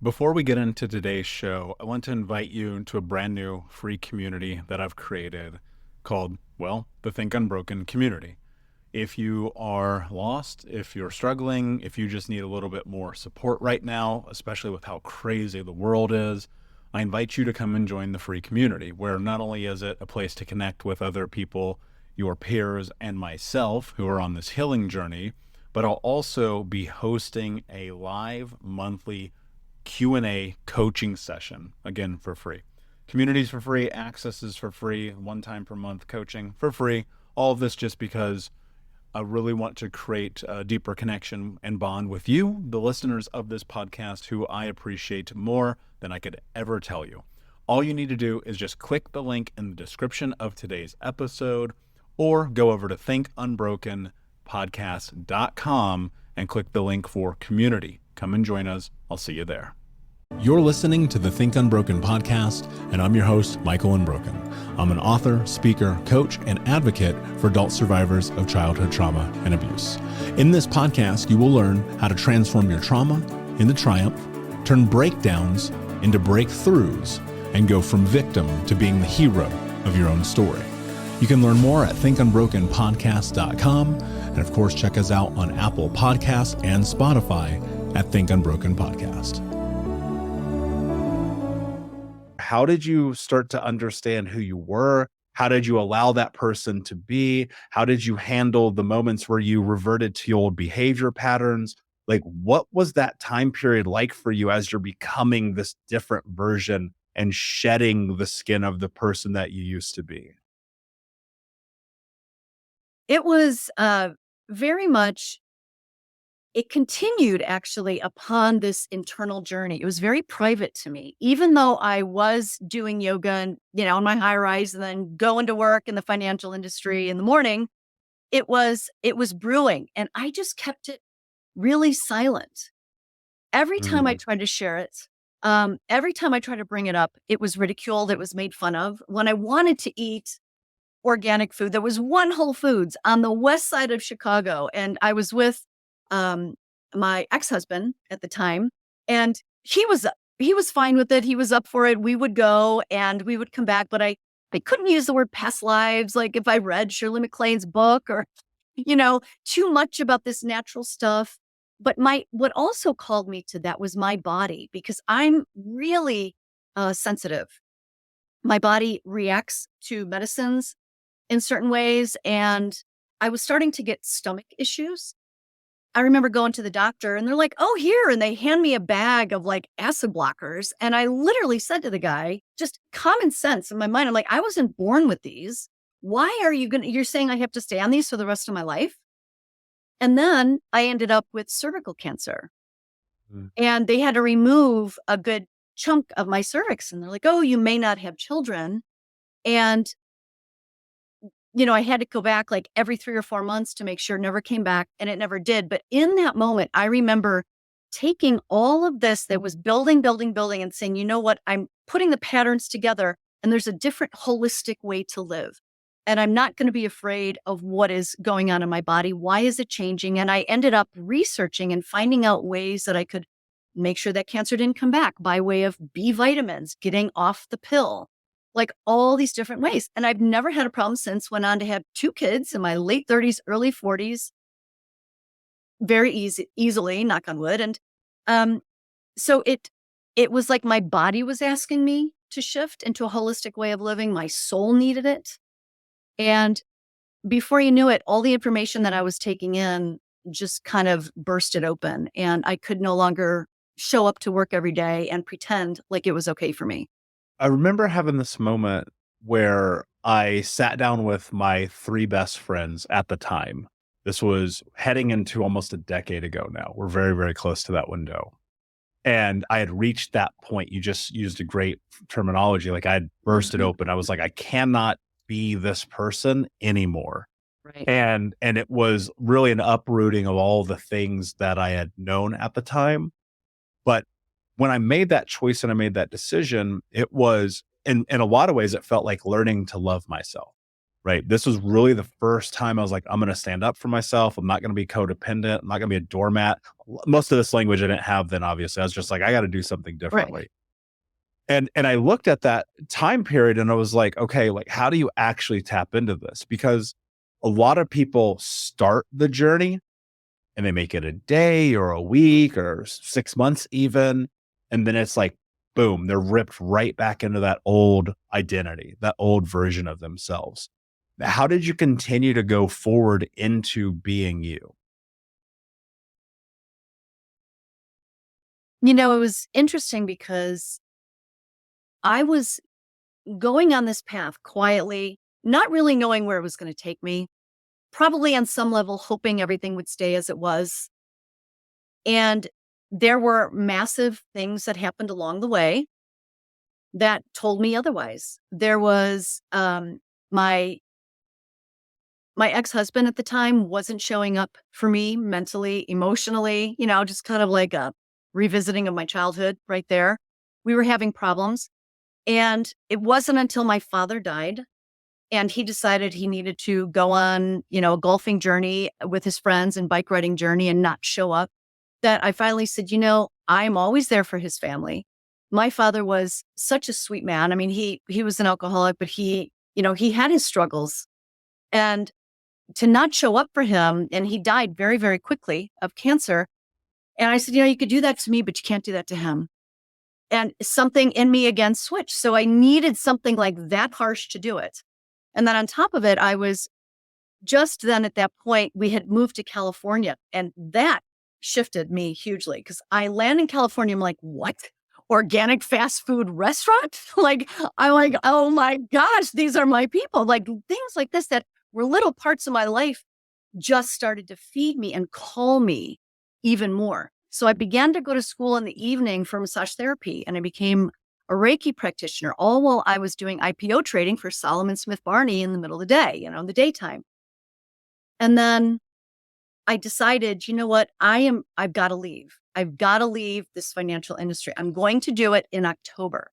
Before we get into today's show, I want to invite you into a brand new free community that I've created called, well, the Think Unbroken community. If you are lost, if you're struggling, if you just need a little bit more support right now, especially with how crazy the world is, I invite you to come and join the free community, where not only is it a place to connect with other people, your peers, and myself who are on this healing journey, but I'll also be hosting a live monthly Q&A coaching session, again, for free. Communities for free, access is for free, one time per month coaching for free. All of this just because I really want to create a deeper connection and bond with you, the listeners of this podcast, who I appreciate more than I could ever tell you. All you need to do is just click the link in the description of today's episode or go over to thinkunbrokenpodcast.com and click the link for community. Come and join us. I'll see you there. You're listening to the Think Unbroken podcast, and I'm your host, Michael Unbroken. I'm an author, speaker, coach, and advocate for adult survivors of childhood trauma and abuse. In this podcast, you will learn how to transform your trauma into triumph, turn breakdowns into breakthroughs, and go from victim to being the hero of your own story. You can learn more at thinkunbrokenpodcast.com, and of course, check us out on Apple Podcasts and Spotify at Think Unbroken Podcast. How did you start to understand who you were? How did you allow that person to be? How did you handle the moments where you reverted to your old behavior patterns? Like, what was that time period like for you as you're becoming this different version and shedding the skin of the person that you used to be? It was very much, it continued actually upon this internal journey. It was very private to me, even though I was doing yoga and, on my high rise and then going to work in the financial industry in the morning. It was brewing, and I just kept it really silent. Every time I tried to share it, every time I tried to bring it up, it was ridiculed. It was made fun of. When I wanted to eat organic food, there was one Whole Foods on the west side of Chicago, and I was with my ex-husband at the time, and he was fine with it. He was up for it. We would go and we would come back, but I couldn't use the word past lives. Like if I read Shirley MacLaine's book or, too much about this natural stuff. But what also called me to that was my body, because I'm really sensitive. My body reacts to medicines in certain ways, and I was starting to get stomach issues. I remember going to the doctor and they're like, "Oh, here." And they hand me a bag of like acid blockers. And I literally said to the guy, just common sense in my mind, I'm like, I wasn't born with these. Why are you're saying I have to stay on these for the rest of my life? And then I ended up with cervical cancer, and they had to remove a good chunk of my cervix. And they're like, "Oh, you may not have children." And I had to go back like every 3 or 4 months to make sure it never came back, and it never did. But in that moment, I remember taking all of this that was building, and saying, you know what, I'm putting the patterns together, and there's a different holistic way to live. And I'm not going to be afraid of what is going on in my body. Why is it changing? And I ended up researching and finding out ways that I could make sure that cancer didn't come back by way of B vitamins, getting off the pill, like all these different ways. And I've never had a problem since. Went on to have 2 kids in my late 30s, early 40s, very easily, knock on wood. And so it was like my body was asking me to shift into a holistic way of living. My soul needed it. And before you knew it, all the information that I was taking in just kind of bursted open, and I could no longer show up to work every day and pretend like it was okay for me. I remember having this moment where I sat down with my 3 best friends at the time. This was heading into almost a decade ago now. We're very, very close to that window. And I had reached that point. You just used a great terminology. Like I had bursted open. I was like, I cannot be this person anymore. Right. And it was really an uprooting of all the things that I had known at the time. But when I made that choice and I made that decision, it was in a lot of ways, it felt like learning to love myself. right? This was really the first time I was like, I'm going to stand up for myself. I'm not going to be codependent. I'm not going to be a doormat. Most of this language I didn't have then, obviously. I was just like, I got to do something Right. differently. And I looked at that time period and I was like, okay, like how do you actually tap into this? Because a lot of people start the journey and they make it a day or a week or 6 months even. And then it's like, boom, they're ripped right back into that old identity, that old version of themselves. How did you continue to go forward into being you? It was interesting because I was going on this path quietly, not really knowing where it was going to take me, probably on some level hoping everything would stay as it was. And there were massive things that happened along the way that told me otherwise. There was my my ex-husband at the time wasn't showing up for me mentally, emotionally, just kind of like a revisiting of my childhood right there. We were having problems. And it wasn't until my father died and he decided he needed to go on, a golfing journey with his friends and bike riding journey and not show up that I finally said, I'm always there for his family. My father was such a sweet man. I mean, he was an alcoholic, but he had his struggles. And to not show up for him, and he died very, very quickly of cancer. And I said, you could do that to me, but you can't do that to him. And something in me again switched. So I needed something like that harsh to do it. And then on top of it, I was just then at that point, we had moved to California. And that shifted me hugely because I land in California. I'm like, what? Organic fast food restaurant? I'm like, oh my gosh, these are my people. Like things like this that were little parts of my life just started to feed me and call me even more. So I began to go to school in the evening for massage therapy and I became a Reiki practitioner, all while I was doing IPO trading for Solomon Smith Barney in the middle of the day, in the daytime. And then I decided, you know what? I've got to leave. I've got to leave this financial industry. I'm going to do it in October.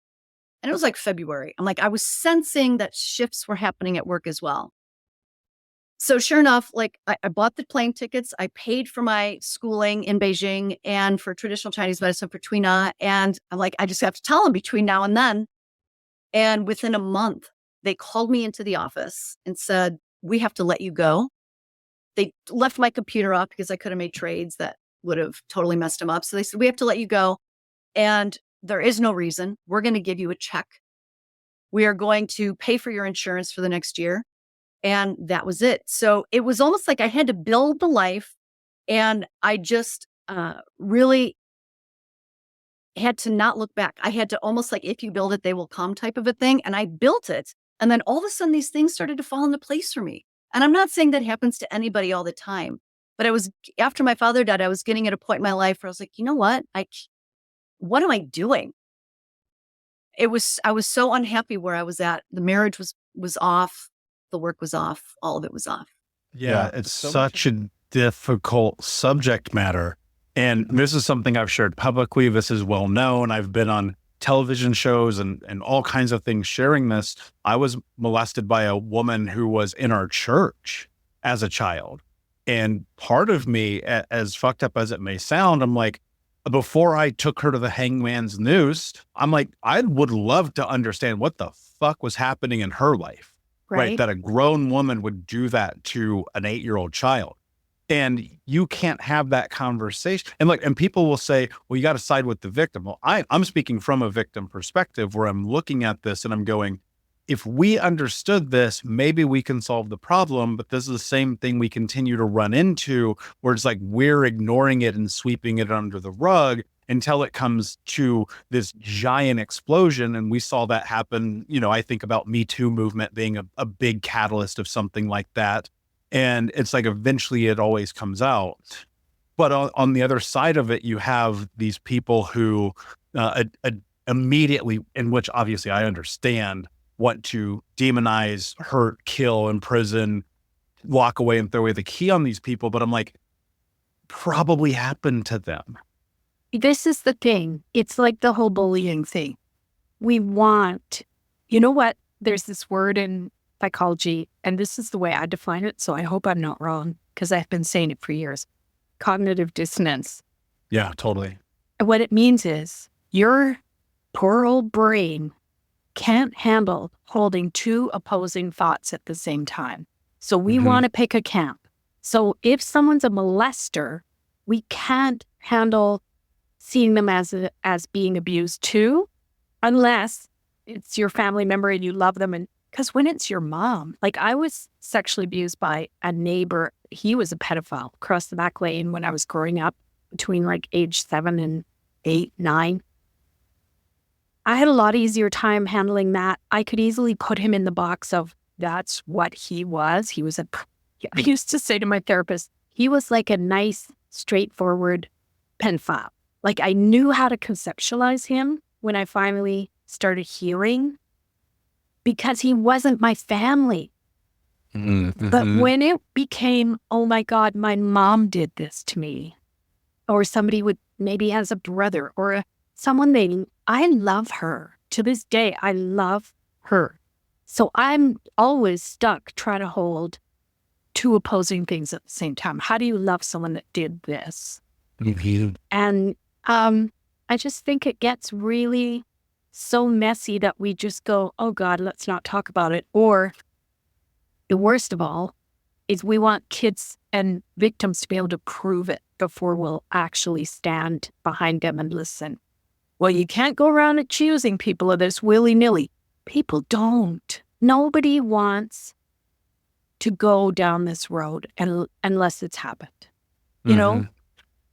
And it was like February. I'm like, I was sensing that shifts were happening at work as well. So sure enough, like I bought the plane tickets. I paid for my schooling in Beijing and for traditional Chinese medicine for Twina. And I'm like, I just have to tell them between now and then. And within a month, they called me into the office and said, we have to let you go. They left my computer off because I could have made trades that would have totally messed them up. So they said, we have to let you go. And there is no reason. We're going to give you a check. We are going to pay for your insurance for the next year. And that was it. So it was almost like I had to build the life and I just really had to not look back. I had to almost like, if you build it, they will come type of a thing. And I built it. And then all of a sudden these things started to fall into place for me. And I'm not saying that happens to anybody all the time, but after my father died, I was getting at a point in my life where I was like, you know what? What am I doing? I was so unhappy where I was at. The marriage was off. The work was off. All of it was off. Yeah, it's such a difficult subject matter. And this is something I've shared publicly. This is well known. I've been on television shows and all kinds of things sharing this. I was molested by a woman who was in our church as a child. And part of me, as fucked up as it may sound, I'm like, before I took her to the hangman's noose, I'm like, I would love to understand what the fuck was happening in her life. Right. Right. That a grown woman would do that to an 8-year-old child. And you can't have that conversation. And people will say, well, you got to side with the victim. Well, I'm speaking from a victim perspective where I'm looking at this and I'm going, if we understood this, maybe we can solve the problem. But this is the same thing we continue to run into where it's like we're ignoring it and sweeping it under the rug until it comes to this giant explosion. And we saw that happen. I think about Me Too movement being a big catalyst of something like that. And it's like eventually it always comes out. But on the other side of it, you have these people who immediately, in which obviously I understand, want to demonize, hurt, kill, imprison, walk away and throw away the key on these people. But I'm like, probably happened to them. This is the thing. It's like the whole bullying thing. We want, you know what? There's this word in psychology, and this is the way I define it, so I hope I'm not wrong, because I've been saying it for years. Cognitive dissonance. Yeah, totally. And what it means is your poor old brain can't handle holding two opposing thoughts at the same time. So we want to pick a camp. So if someone's a molester, we can't handle seeing them as being abused too, unless it's your family member and you love them. And because when it's your mom, like I was sexually abused by a neighbor. He was a pedophile across the back lane when I was growing up between like age 7 and 8, 9. I had a lot easier time handling that. I could easily put him in the box of that's what he was. I used to say to my therapist, he was like a nice, straightforward pedophile. Like I knew how to conceptualize him when I finally started healing because he wasn't my family. But when it became, oh my God, my mom did this to me, or somebody maybe has a brother or someone I love her. To this day, I love her. So I'm always stuck trying to hold two opposing things at the same time. How do you love someone that did this? And I just think it gets really so messy that we just go, oh God, let's not talk about it. Or the worst of all is we want kids and victims to be able to prove it before we'll actually stand behind them and listen. Well, you can't go around accusing people of this willy-nilly. People don't. Nobody wants to go down this road unless it's happened. You know?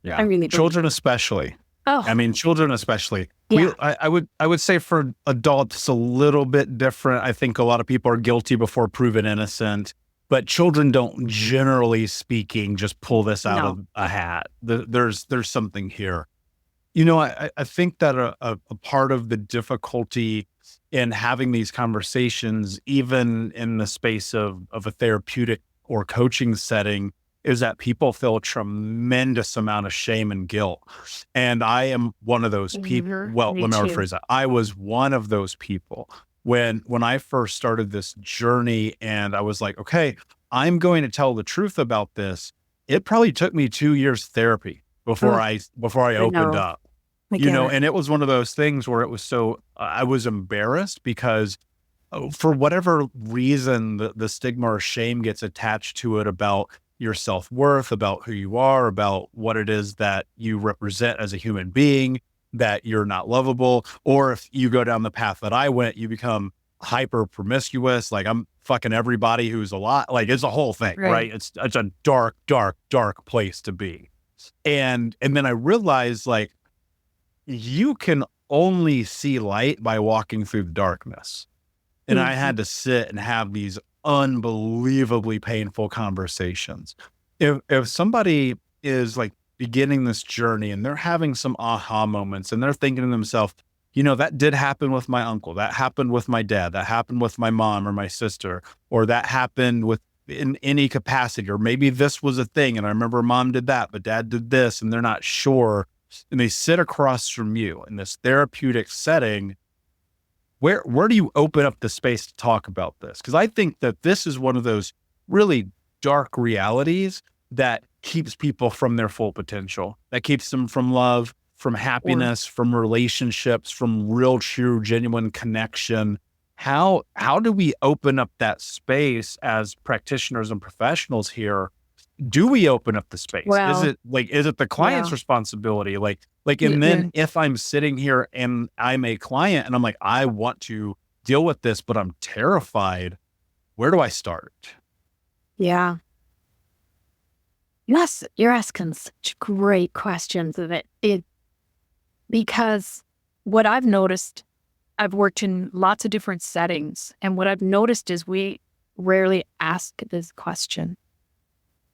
Yeah. I really children especially. Oh. I mean, children especially. Yeah. I would say for adults, it's a little bit different. I think a lot of people are guilty before proven innocent, but children don't, generally speaking, just pull this out of a hat. There's something here. You know, I think that a part of the difficulty in having these conversations, even in the space of a therapeutic or coaching setting, is that people feel a tremendous amount of shame and guilt. And I am one of those people. Well, let me rephrase that. I was one of those people when I first started this journey and I was like, okay, I'm going to tell the truth about this. It probably took me 2 years therapy before I opened up. You know, and it was one of those things where it was I was embarrassed because for whatever reason, the stigma or shame gets attached to it about your self-worth, about who you are, about what it is that you represent as a human being, that you're not lovable. Or if you go down the path that I went, you become hyper promiscuous. Like I'm fucking everybody who's alive. Like it's a whole thing, right? It's a dark, dark, dark place to be. And then I realized like, you can only see light by walking through the darkness. And I had to sit and have these unbelievably painful conversations. If somebody is like beginning this journey and they're having some aha moments and they're thinking to themselves, you know, that did happen with my uncle, that happened with my dad, that happened with my mom or my sister, or that happened with in any capacity, or maybe this was a thing and I remember mom did that, but dad did this, and they're not sure. And they sit across from you in this therapeutic setting. Where do you open up the space to talk about this? Because I think that this is one of those really dark realities that keeps people from their full potential, that keeps them from love, from happiness, from relationships, from real, true, genuine connection. How do we open up that space as practitioners and professionals here? Do we open up the space? Well, is it the client's responsibility? And then if I'm sitting here and I'm a client and I'm like, I want to deal with this, but I'm terrified. Where do I start? Yeah. Yes, you're asking such great questions of it. Because what I've noticed, I've worked in lots of different settings, and what I've noticed is we rarely ask this question.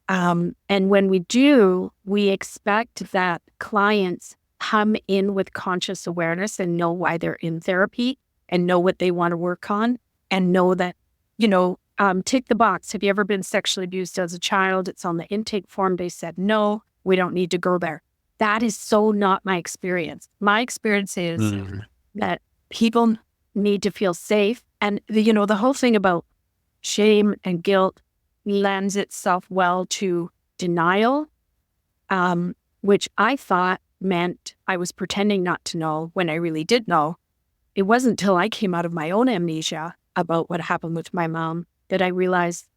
And when we do, we expect that clients come in with conscious awareness and know why they're in therapy and know what they want to work on and know that, tick the box. Have you ever been sexually abused as a child? It's on the intake form. They said, no, we don't need to go there. That is so not my experience. My experience is that people need to feel safe. And, the whole thing about shame and guilt lends itself well to denial, which I thought meant I was pretending not to know when I really did know. It wasn't until I came out of my own amnesia about what happened with my mom that I realized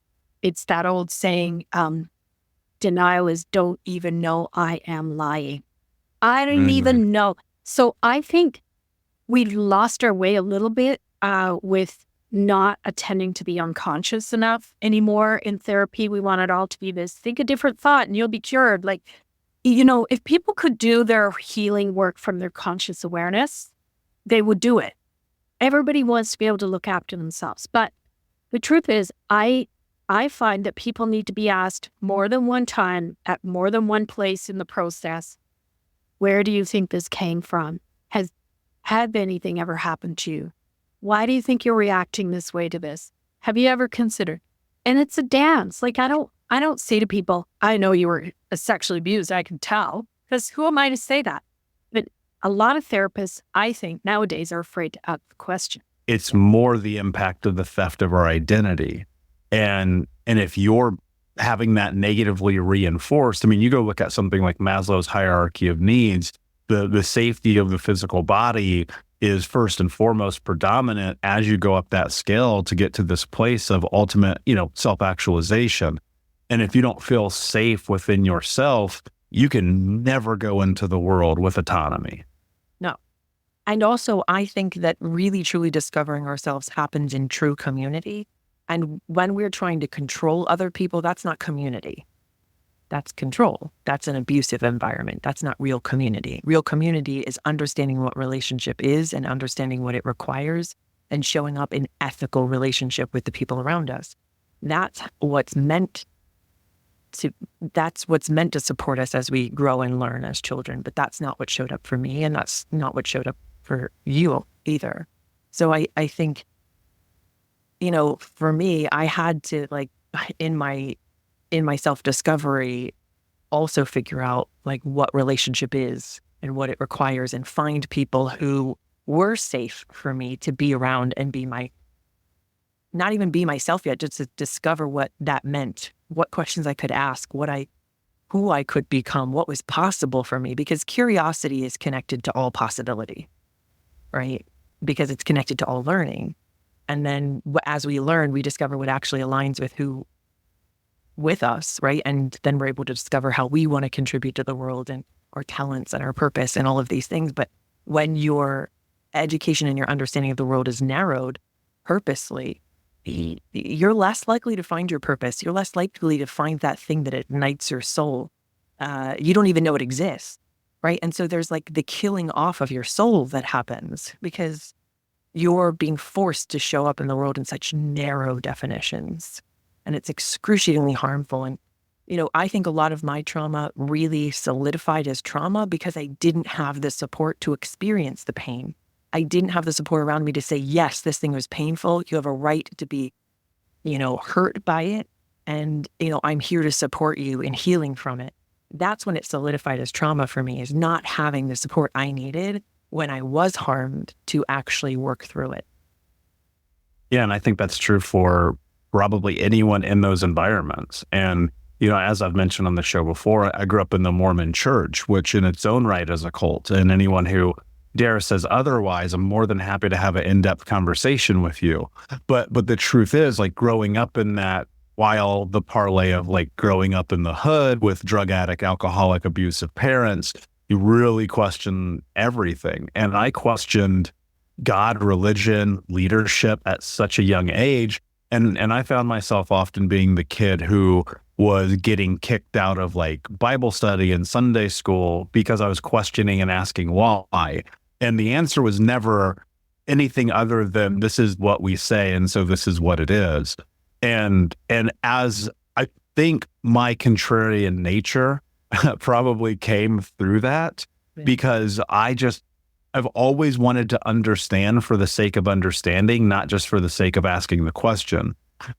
it's that old saying, denial is don't even know I am lying. I didn't even know. So I think we lost our way a little bit with not attending to the unconscious enough anymore in therapy. We want it all to be this, think a different thought and you'll be cured. Like, if people could do their healing work from their conscious awareness, they would do it. Everybody wants to be able to look after themselves. But the truth is, I find that people need to be asked more than one time at more than one place in the process, where do you think this came from? Had anything ever happened to you? Why do you think you're reacting this way to this? Have you ever considered? And it's a dance. Like, I don't say to people, I know you were sexually abused, I can tell, because who am I to say that? But a lot of therapists, I think, nowadays are afraid to ask the question. It's more the impact of the theft of our identity. And if you're having that negatively reinforced, I mean, you go look at something like Maslow's hierarchy of needs, the safety of the physical body is first and foremost predominant as you go up that scale to get to this place of ultimate, self-actualization. And if you don't feel safe within yourself, you can never go into the world with autonomy. No. And also, I think that really truly discovering ourselves happens in true community. And when we're trying to control other people, that's not community. That's control. That's an abusive environment. That's not real community. Real community is understanding what relationship is and understanding what it requires and showing up in ethical relationship with the people around us. That's what's meant to support us as we grow and learn as children. But that's not what showed up for me, and that's not what showed up for you either. So I think, for me, I had to, like, in my self-discovery, also figure out like what relationship is and what it requires, and find people who were safe for me to be around and not even be myself yet, just to discover what that meant, what questions I could ask, who I could become, what was possible for me, because curiosity is connected to all possibility, right? Because it's connected to all learning. And then as we learn, we discover what actually aligns with us, right? And then we're able to discover how we want to contribute to the world and our talents and our purpose and all of these things. But when your education and your understanding of the world is narrowed purposely, you're less likely to find your purpose. You're less likely to find that thing that ignites your soul. You don't even know it exists, right? And so there's like the killing off of your soul that happens because you're being forced to show up in the world in such narrow definitions. And it's excruciatingly harmful. And, I think a lot of my trauma really solidified as trauma because I didn't have the support to experience the pain. I didn't have the support around me to say, yes, this thing was painful. You have a right to be, hurt by it. And, I'm here to support you in healing from it. That's when it solidified as trauma for me, is not having the support I needed when I was harmed to actually work through it. Yeah, and I think that's true for probably anyone in those environments. And, as I've mentioned on the show before, I grew up in the Mormon church, which in its own right is a cult. And anyone who says otherwise, I'm more than happy to have an in-depth conversation with you. But the truth is, like, growing up in that, while the parlay of like growing up in the hood with drug addict, alcoholic, abusive parents, you really question everything. And I questioned God, religion, leadership at such a young age. And I found myself often being the kid who was getting kicked out of like Bible study and Sunday school because I was questioning and asking why. And the answer was never anything other than this is what we say, and so this is what it is. And as I think my contrarian nature probably came through that, because I've always wanted to understand for the sake of understanding, not just for the sake of asking the question.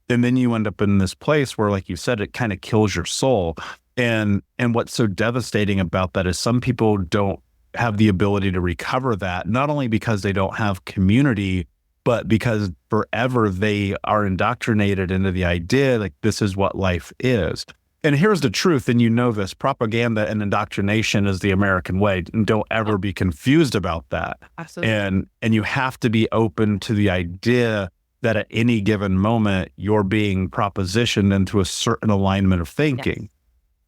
And then you end up in this place where, like you said, it kind of kills your soul. And what's so devastating about that is some people don't have the ability to recover that, not only because they don't have community but because forever they are indoctrinated into the idea like this is what life is. And here's the truth, and you know this, propaganda and indoctrination is the American way. And don't ever be confused about that. Absolutely. And you have to be open to the idea that at any given moment, you're being propositioned into a certain alignment of thinking. Yes.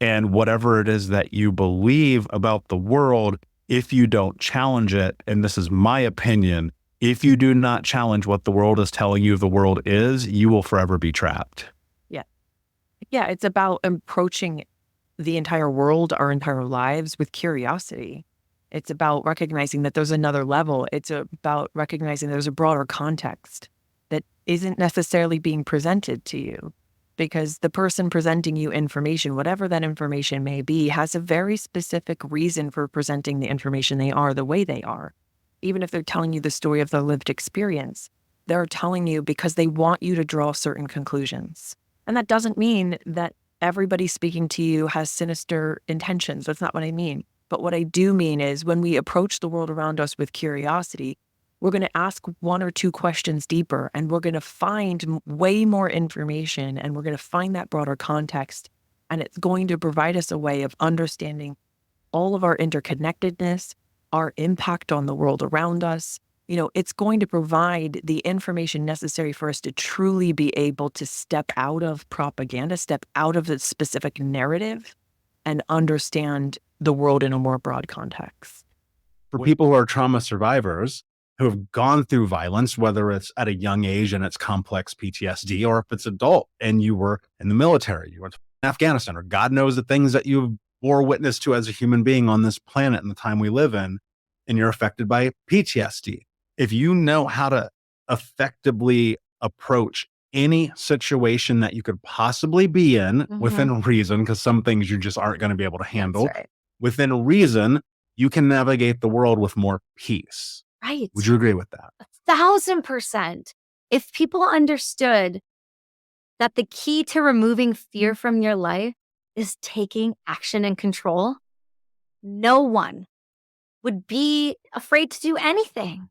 And whatever it is that you believe about the world, if you don't challenge it, and this is my opinion, if you do not challenge what the world is telling you the world is, you will forever be trapped. Yeah, it's about approaching the entire world, our entire lives with curiosity. It's about recognizing that there's another level. It's about recognizing there's a broader context that isn't necessarily being presented to you, because the person presenting you information, whatever that information may be, has a very specific reason for presenting the information they are the way they are. Even if they're telling you the story of their lived experience, they're telling you because they want you to draw certain conclusions. And that doesn't mean that everybody speaking to you has sinister intentions. That's not what I mean. But what I do mean is when we approach the world around us with curiosity, we're going to ask one or two questions deeper, and we're going to find way more information, and we're going to find that broader context. And it's going to provide us a way of understanding all of our interconnectedness, our impact on the world around us. It's going to provide the information necessary for us to truly be able to step out of propaganda, step out of the specific narrative, and understand the world in a more broad context. For people who are trauma survivors who have gone through violence, whether it's at a young age and it's complex PTSD, or if it's adult and you were in the military, you went to Afghanistan, or God knows the things that you bore witness to as a human being on this planet in the time we live in, and you're affected by PTSD. If you know how to effectively approach any situation that you could possibly be in within reason, because some things you just aren't going to be able to handle. That's right. Within reason, you can navigate the world with more peace. Right. Would you agree with that? 1,000%. If people understood that the key to removing fear from your life is taking action and control, no one would be afraid to do anything.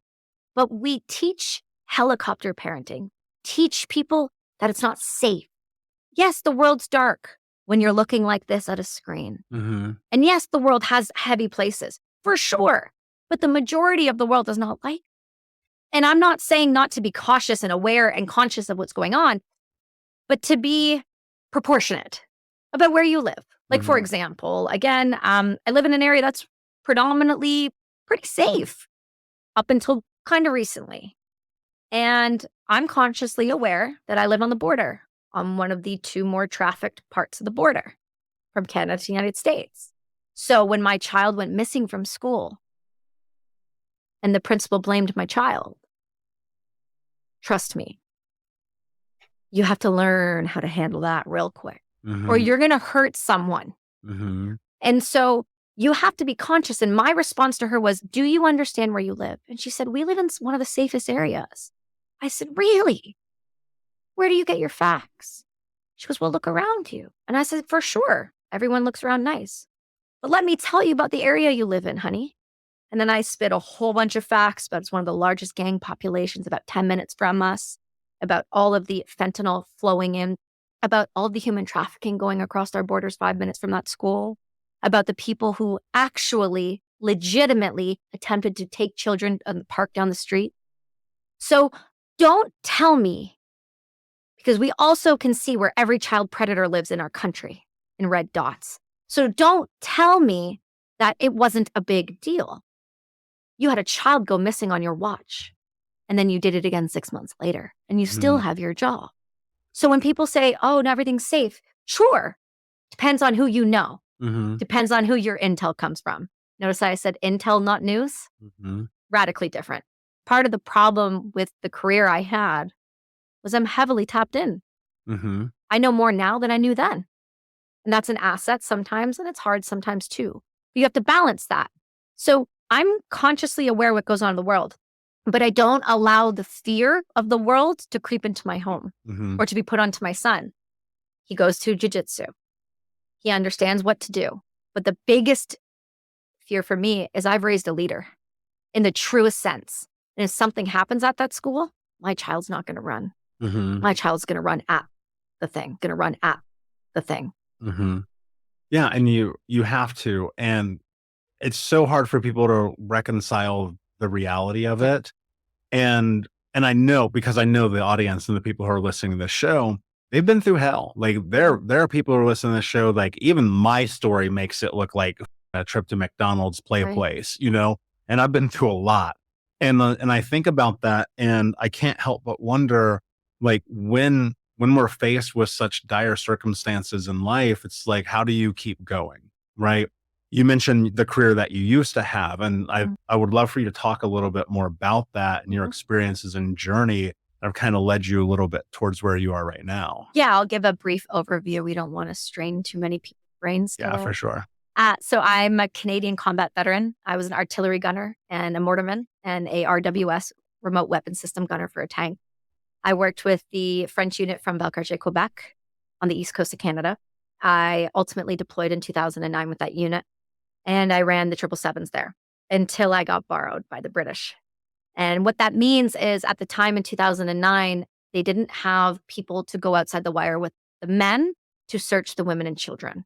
But we teach helicopter parenting, teach people that it's not safe. Yes, the world's dark when you're looking like this at a screen. Mm-hmm. And yes, the world has heavy places, for sure. But the majority of the world does not like. And I'm not saying not to be cautious and aware and conscious of what's going on, but to be proportionate about where you live. Like, for example, again, I live in an area that's predominantly pretty safe up until kind of recently. And I'm consciously aware that I live on the border, on one of the two more trafficked parts of the border from Canada to the United States. So when my child went missing from school and the principal blamed my child, trust me, you have to learn how to handle that real quick, or you're going to hurt someone. And so you have to be conscious. And my response to her was, do you understand where you live? And she said, we live in one of the safest areas. I said, really? Where do you get your facts? She goes, well, look around you. And I said, for sure. Everyone looks around nice. But let me tell you about the area you live in, honey. And then I spit a whole bunch of facts about it's one of the largest gang populations about 10 minutes from us, about all of the fentanyl flowing in, about all the human trafficking going across our borders 5 minutes from that school, about the people who actually legitimately attempted to take children in the park down the street. So don't tell me, because we also can see where every child predator lives in our country in red dots. So don't tell me that it wasn't a big deal. You had a child go missing on your watch, and then you did it again 6 months later, and you still have your job. So when people say, oh, no, everything's safe, sure, depends on who you know. Depends on who your intel comes from. Notice I said intel, not news. Radically different. Part of the problem with the career I had was I'm heavily tapped in. I know more now than I knew then. And that's an asset sometimes, and it's hard sometimes too. You have to balance that. So I'm consciously aware what goes on in the world, but I don't allow the fear of the world to creep into my home or to be put onto my son. He goes to jiu-jitsu. He understands what to do. But the biggest fear for me is I've raised a leader in the truest sense. And if something happens at that school, my child's not going to run. Mm-hmm. My child's going to run at the thing, going to run at the thing. Mm-hmm. Yeah. And you have to, and it's so hard for people to reconcile the reality of it. And I know, because I know the audience and the people who are listening to this show, they've been through hell. Like there are people who are listening to this show, like even my story makes it look like a trip to McDonald's play a Right. place, and I've been through a lot. And I think about that and I can't help but wonder, like when we're faced with such dire circumstances in life, it's like, how do you keep going? Right. You mentioned the career that you used to have, and I would love for you to talk a little bit more about that and your experiences and journey that have kind of led you a little bit towards where you are right now. Yeah, I'll give a brief overview. We don't want to strain too many people's brains today. Yeah, for sure. So I'm a Canadian combat veteran. I was an artillery gunner and a mortarman and a RWS, remote weapon system gunner for a tank. I worked with the French unit from Burke-harris, Quebec on the east coast of Canada. I ultimately deployed in 2009 with that unit. And I ran the 777s there until I got borrowed by the British. And what that means is at the time in 2009, they didn't have people to go outside the wire with the men to search the women and children.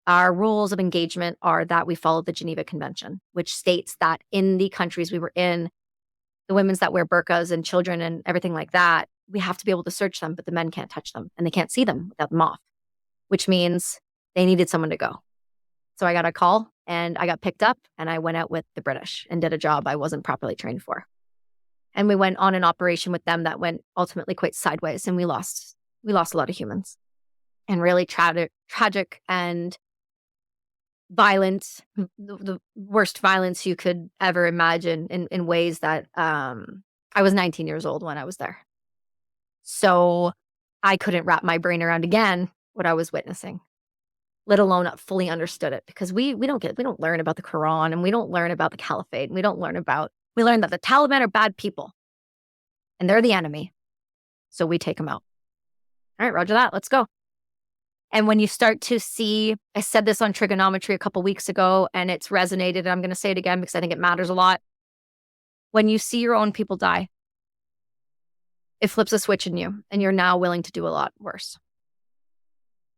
Our rules of engagement are that we follow the Geneva Convention, which states that in the countries we were in, the women's that wear burqas and children and everything like that, we have to be able to search them, but the men can't touch them and they can't see them without them off, which means they needed someone to go. So I got a call and I got picked up and I went out with the British and did a job I wasn't properly trained for. And we went on an operation with them that went ultimately quite sideways, and we lost a lot of humans, and really tragic and violent, the worst violence you could ever imagine in ways that I was 19 years old when I was there. So I couldn't wrap my brain around again what I was witnessing, let alone fully understood it, because we don't learn about the Quran, and we don't learn about the caliphate, and we learn that the Taliban are bad people and they're the enemy. So we take them out. All right, roger that. Let's go. And when you start to see, I said this on trigonometry a couple weeks ago and it's resonated, and I'm going to say it again because I think it matters a lot. When you see your own people die, it flips a switch in you and you're now willing to do a lot worse.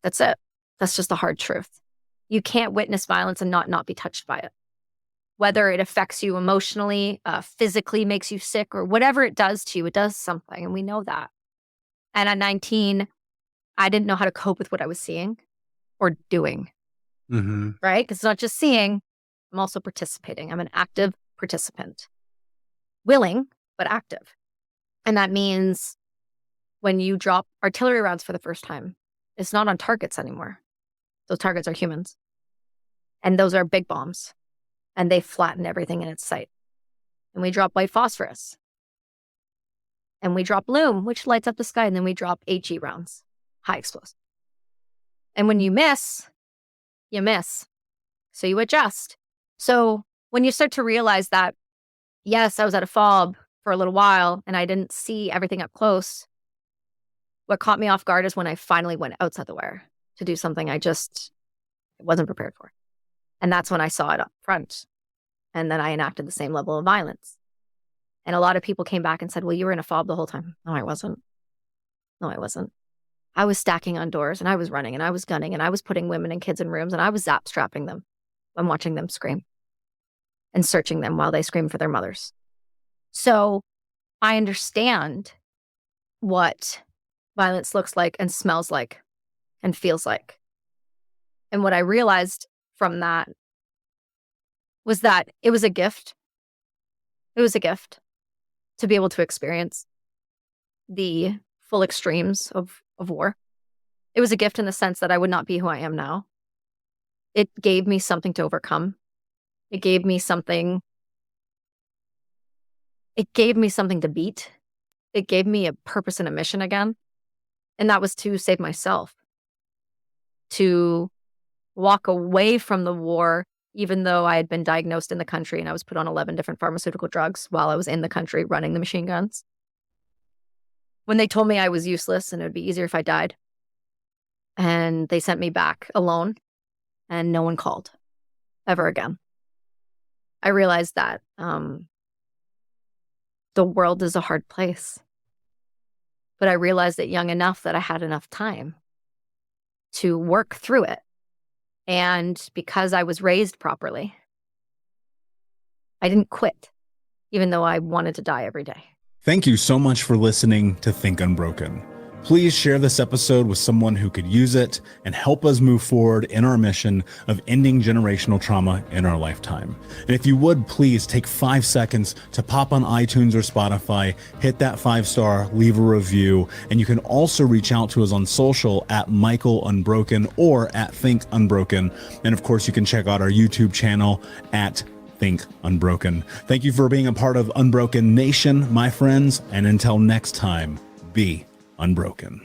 That's it. That's just the hard truth. You can't witness violence and not be touched by it. Whether it affects you emotionally, physically makes you sick, or whatever it does to you, it does something. And we know that. And at 19, I didn't know how to cope with what I was seeing or doing. Mm-hmm. Right? Because it's not just seeing, I'm also participating. I'm an active participant. Willing, but active. And that means when you drop artillery rounds for the first time, it's not on targets anymore. Those targets are humans. And those are big bombs. And they flatten everything in its sight. And we drop white phosphorus. And we drop loom, which lights up the sky. And then we drop HE rounds, high explosive. And when you miss, you miss. So you adjust. So when you start to realize that, yes, I was at a FOB for a little while and I didn't see everything up close, what caught me off guard is when I finally went outside the wire to do something I just wasn't prepared for. And that's when I saw it up front. And then I enacted the same level of violence. And a lot of people came back and said, well, you were in a FOB the whole time. No, I wasn't. I was stacking on doors and I was running and I was gunning and I was putting women and kids in rooms and I was zap strapping them and watching them scream and searching them while they scream for their mothers. So I understand what violence looks like and smells like and feels like. And what I realized from that was that it was a gift. It was a gift to be able to experience the full extremes of war. It was a gift in the sense that I would not be who I am now. It gave me something to overcome. It gave me something to beat. It gave me a purpose and a mission again. And that was to save myself, to walk away from the war, even though I had been diagnosed in the country and I was put on 11 different pharmaceutical drugs while I was in the country running the machine guns. When they told me I was useless and it would be easier if I died, and they sent me back alone and no one called ever again, I realized that the world is a hard place. But I realized it young enough that I had enough time to work through it. And because I was raised properly, I didn't quit, even though I wanted to die every day. Thank you so much for listening to Think Unbroken. Please share this episode with someone who could use it and help us move forward in our mission of ending generational trauma in our lifetime. And if you would, please take 5 seconds to pop on iTunes or Spotify, hit that 5-star, leave a review, and you can also reach out to us on social at Michael Unbroken or at Think Unbroken. And of course, you can check out our YouTube channel at Think Unbroken. Thank you for being a part of Unbroken Nation, my friends, and until next time, be unbroken.